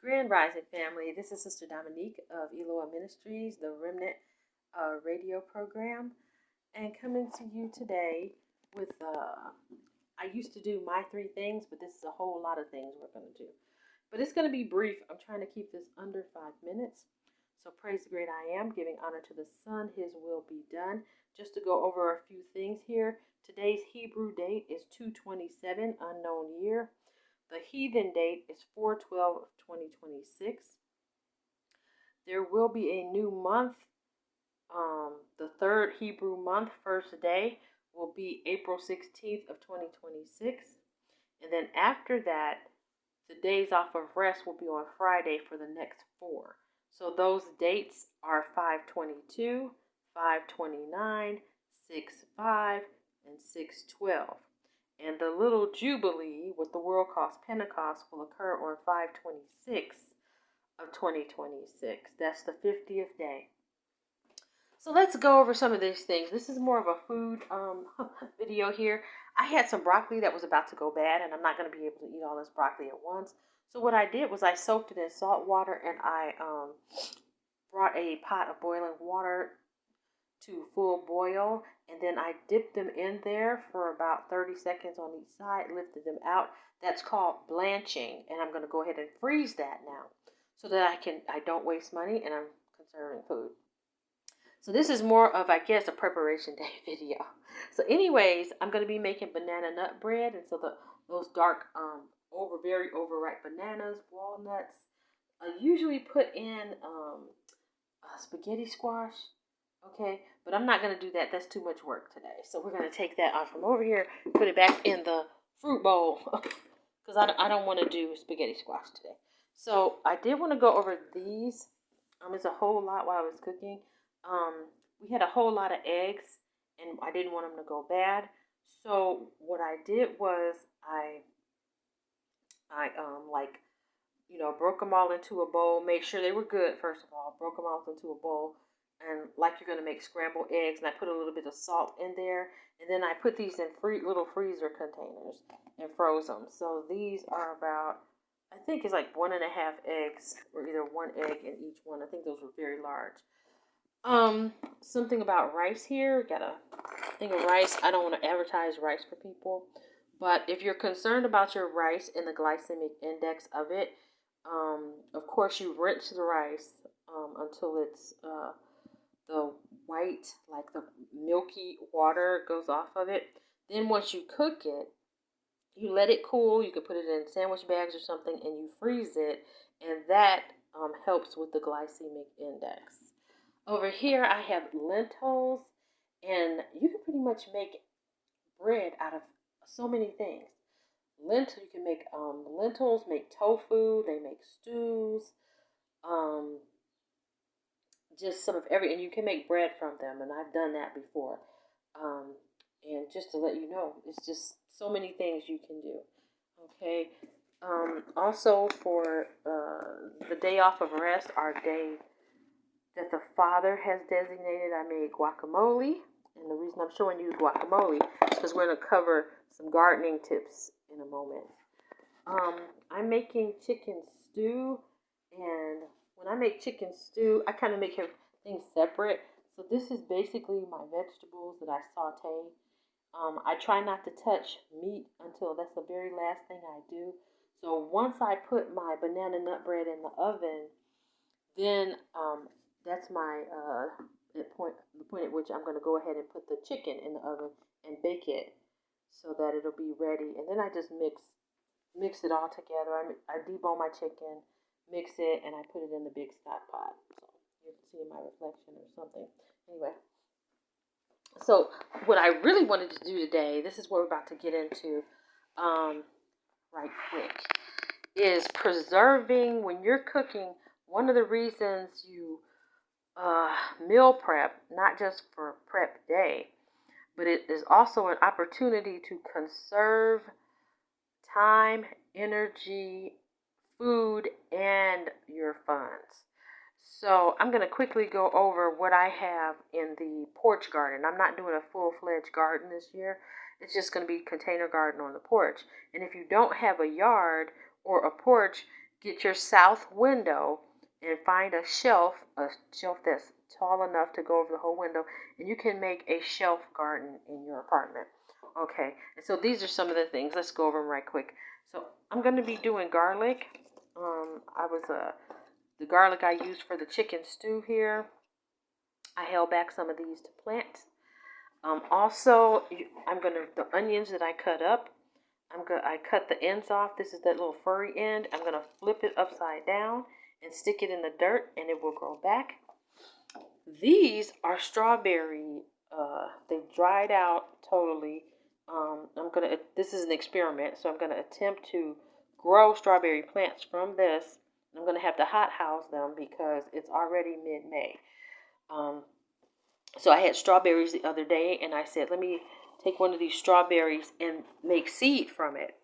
Grand Rising family, this is Sister Dominique of Eloah Ministries, the Remnant radio program, and coming to you today with, I used to do my three things, but this is a whole lot of things we're going to do. But it's going to be brief. I'm trying to keep this under 5 minutes. So praise the great I am, giving honor to the Son, his will be done. Just to go over a few things here. Today's Hebrew date is 2/27, unknown year. The heathen date is 4/12 of 2026. There will be a new month. The third Hebrew month, first day, will be April 16th of 2026. And then after that, the days off of rest will be on Friday for the next 4. So those dates are 5/22, 5/29, 6/5, and 6/12. And the little Jubilee, what the world calls Pentecost, will occur on 5/26 of 2026. That's the 50th day. So let's go over some of these things. This is more of a food video here. I had some broccoli that was about to go bad, and I'm not going to be able to eat all this broccoli at once. So what I did was I soaked it in salt water, and I brought a pot of boiling water to full boil, and then I dipped them in there for about 30 seconds on each side, lifted them out. That's called blanching, and I'm going to go ahead and freeze that now so that I don't waste money and I'm conserving food. So this is more of, I guess, a preparation day video. So anyways, I'm going to be making banana nut bread, and so those dark, very overripe bananas, walnuts, I usually put in spaghetti squash. Okay, but I'm not going to do that. That's too much work today. So we're going to take that off from over here, put it back in the fruit bowl, because I don't want to do spaghetti squash today. So I did want to go over these. It's a whole lot while I was cooking. We had a whole lot of eggs, and I didn't want them to go bad. So what I did was I broke them all into a bowl. Made sure they were good, first of all. Broke them all into a bowl. And like you're going to make scrambled eggs, and I put a little bit of salt in there. And then I put these in little freezer containers and froze them. So these are about, I think it's like 1.5 eggs, or either 1 egg in each one. I think those were very large. Something about rice here. Got a thing of rice. I don't want to advertise rice for people, but if you're concerned about your rice and the glycemic index of it, of course you rinse the rice until it's the white, like the milky water goes off of it. Then once you cook it, you let it cool. You can put it in sandwich bags or something, and you freeze it, and that helps with the glycemic index. Over here, I have lentils, and you can pretty much make bread out of so many things. You can make lentils, make tofu, they make stews, just some of and you can make bread from them, and I've done that before. And just to let you know, it's just so many things you can do. Okay. Also, for the day off of rest, our day that the Father has designated, I made guacamole. And the reason I'm showing you guacamole is because we're going to cover some gardening tips in a moment. I'm making chicken stew, and when I make chicken stew, I kind of make things separate. So this is basically my vegetables that I saute. I try not to touch meat until that's the very last thing I do. So once I put my banana nut bread in the oven, then that's the point at which I'm going to go ahead and put the chicken in the oven and bake it so that it'll be ready. And then I just mix it all together. I debone my chicken, mix it, and I put it in the big stock pot. So you can see my reflection or something. Anyway, so what I really wanted to do today, this is what we're about to get into right quick, is preserving when you're cooking. One of the reasons you meal prep, not just for prep day, but it is also an opportunity to conserve time, energy, food, and your funds. So I'm going to quickly go over what I have in the porch garden. I'm not doing a full-fledged garden this year. It's just going to be container garden on the porch. And if you don't have a yard or a porch, get your south window and find a shelf that's tall enough to go over the whole window, and you can make a shelf garden in your apartment. Okay, and so these are some of the things. Let's go over them right quick. So I'm going to be doing garlic. The garlic I used for the chicken stew here, I held back some of these to plant. Also, the onions that I cut up, I cut the ends off. This is that little furry end. I'm gonna flip it upside down and stick it in the dirt, and it will grow back. These are strawberry. They've dried out totally. This is an experiment, so I'm gonna attempt to grow strawberry plants from this. I'm gonna have to hothouse them because it's already mid-May. So I had strawberries the other day, and I said, let me take one of these strawberries and make seed from it.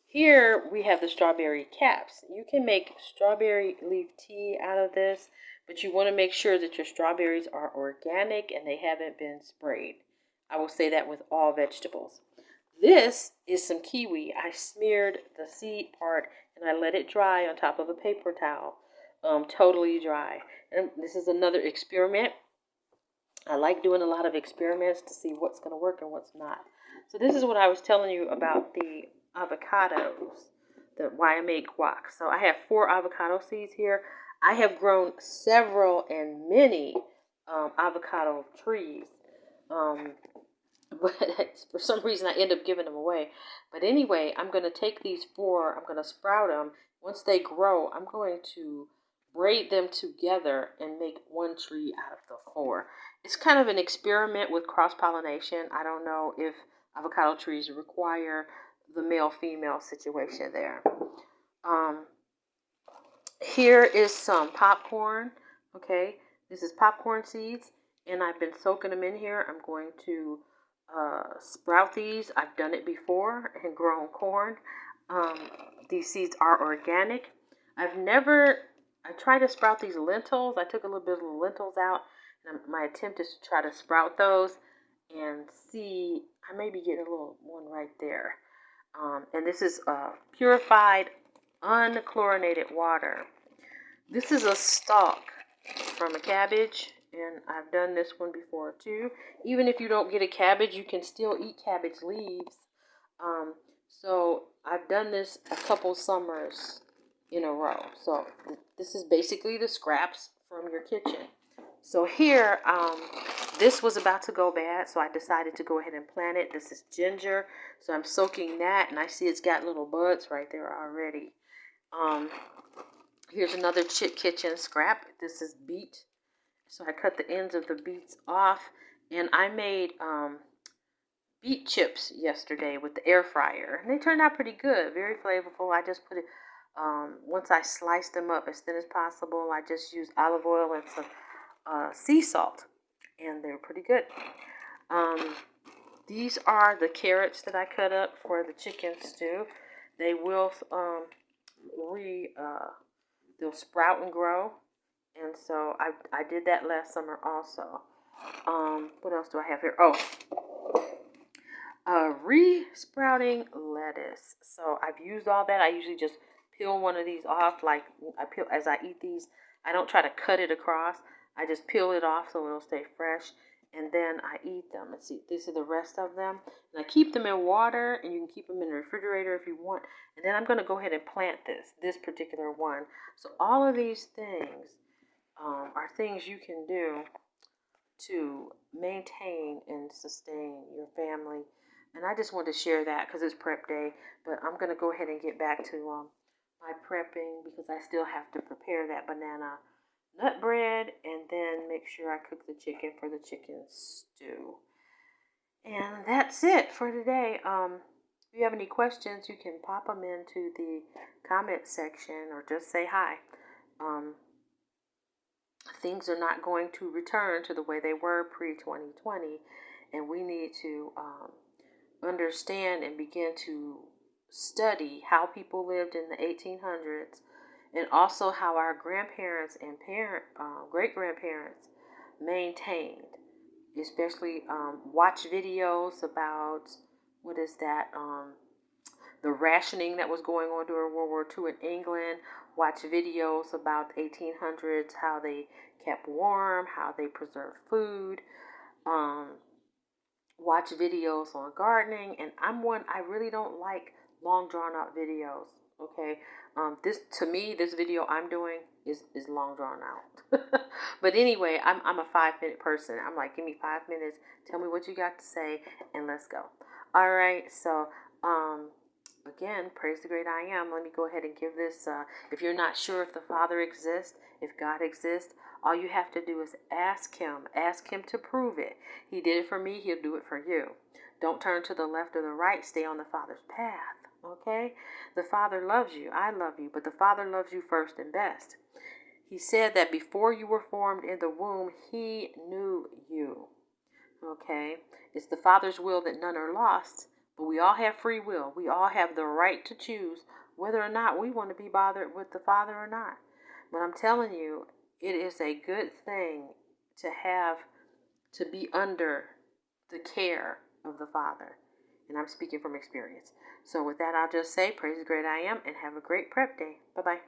Here we have the strawberry caps. You can make strawberry leaf tea out of this, but you want to make sure that your strawberries are organic and they haven't been sprayed. I will say that with all vegetables. This is some kiwi. I smeared the seed part and I let it dry on top of a paper towel, totally dry. And this is another experiment. I like doing a lot of experiments to see what's going to work and what's not. So this is what I was telling you about the avocados, why I make guac. So I have 4 avocado seeds here. I have grown several and many avocado trees. But for some reason I end up giving them away. But anyway, I'm going to take these 4, I'm going to sprout them. Once they grow, I'm going to braid them together and make one tree out of the 4. It's kind of an experiment with cross-pollination. I don't know if avocado trees require the male-female situation there. Here is some popcorn. Okay, this is popcorn seeds, and I've been soaking them in here. I'm going to sprout these. I've done it before and grown corn. These seeds are organic. I tried to sprout these lentils. I took a little bit of the lentils out. And my attempt is to try to sprout those and see. I may be getting a little one right there. And this is purified, unchlorinated water. This is a stalk from a cabbage, and I've done this one before too. Even if you don't get a cabbage, you can still eat cabbage leaves. So I've done this a couple summers in a row. So this is basically the scraps from your kitchen. So here, this was about to go bad, so I decided to go ahead and plant it. This is ginger, so I'm soaking that, and I see it's got little buds right there already. Here's another kitchen scrap. This is beet. So I cut the ends of the beets off, and I made beet chips yesterday with the air fryer, and they turned out pretty good, very flavorful. I just put it, once I sliced them up as thin as possible, I just used olive oil and some sea salt, and they're pretty good. These are the carrots that I cut up for the chicken stew. They will they'll sprout and grow, and so I did that last summer also. What else do I have here? Re-sprouting lettuce. So I've used all that. I usually just peel one of these off. Like as I eat these. I don't try to cut it across. I just peel it off so it'll stay fresh, and then I eat them. Let's see, these are the rest of them. And I keep them in water, and you can keep them in the refrigerator if you want. And then I'm going to go ahead and plant this particular one. So all of these things are things you can do to maintain and sustain your family. And I just wanted to share that because it's prep day. But I'm going to go ahead and get back to my prepping because I still have to prepare that banana nut bread and then make sure I cook the chicken for the chicken stew. And that's it for today. If you have any questions, you can pop them into the comment section or just say hi. Things are not going to return to the way they were pre-2020, and we need to understand and begin to study how people lived in the 1800s, and also how our grandparents and great-grandparents maintained, especially watch videos about, the rationing that was going on during World War II in England, watch videos about the 1800s, how they kept warm, how they preserved food, watch videos on gardening. And I really don't like long drawn out videos. Okay. This, to me, this video I'm doing is long drawn out. But anyway, I'm a 5 minute person. I'm like, give me 5 minutes, tell me what you got to say, and let's go. All right. So, again, praise the great I am. Let me go ahead and give this. If you're not sure if the Father exists, if God exists, all you have to do is ask Him. Ask Him to prove it. He did it for me. He'll do it for you. Don't turn to the left or the right. Stay on the Father's path. Okay? The Father loves you. I love you. But the Father loves you first and best. He said that before you were formed in the womb, He knew you. Okay? It's the Father's will that none are lost. But we all have free will. We all have the right to choose whether or not we want to be bothered with the Father or not. But I'm telling you, it is a good thing to be under the care of the Father. And I'm speaking from experience. So with that, I'll just say, praise the great I am, and have a great prep day. Bye-bye.